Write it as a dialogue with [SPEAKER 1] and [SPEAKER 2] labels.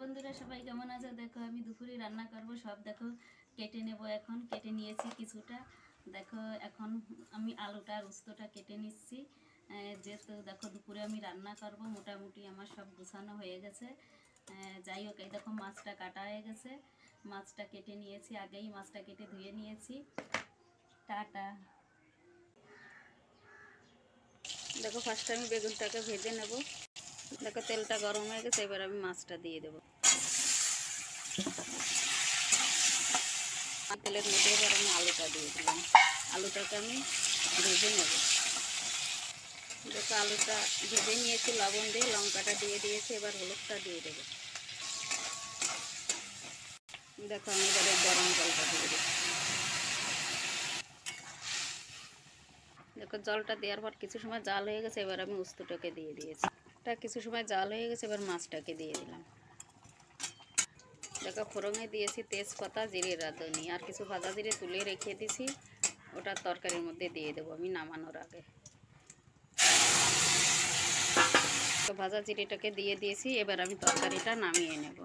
[SPEAKER 1] বন্ধুরা সবাই কেমন আছো? দেখো আমি দুপুরে রান্না করব, সব দেখো কেটে নেব। এখন কেটে নিয়েছি কিছুটা। দেখো এখন আমি আলুটা আর উস্তটা কেটে নিচ্ছি। যেহেতু দেখো দুপুরে আমি রান্না করব, মোটামুটি আমার সব গুছানো হয়ে গেছে। যাই হোক, এই দেখো মাছটা কাটা হয়ে গেছে, মাছটা কেটে নিয়েছি, আগেই মাছটা কেটে ধুয়ে নিয়েছি। টাটা। দেখো ফার্স্ট আমি বেগুনটাকে ভেজে নেব। দেখো তেলটা গরম হয়ে গেছে, এবার আমি মাছটা দিয়ে দেবো। তেলের মধ্যে এবার আমি আলুটা দিয়ে দিলাম। আলুটাকে আমি ভেজে নেব। দেখো আলুটা ভেজে নিয়েছি, লবণ দিয়ে, লঙ্কাটা দিয়ে দিয়েছি, এবার হলুদটা দিয়ে দেবো। দেখো আমি এবারে গরম জলটা দিয়ে দেবো। দেখো জলটা দেওয়ার পর কিছু সময় জাল হয়ে গেছে, এবার আমি উস্তুটাকে দিয়ে দিয়েছি। এটা কিছু সময় জাল হয়ে গেছে, এবার মাছটাকে দিয়ে দিলাম। দেখো ফোড়নে দিয়েছি তেজপাতা, জিরে, রাঁধুনি, আর কিছু ভাজা জিরে তুলে রেখে দিছি, ওটা তরকারির মধ্যে দিয়ে দেবো আমি নামানোর আগে। তো ভাজা জিরেটাকে দিয়ে দিয়েছি, এবার আমি তরকারিটা নামিয়ে নেব।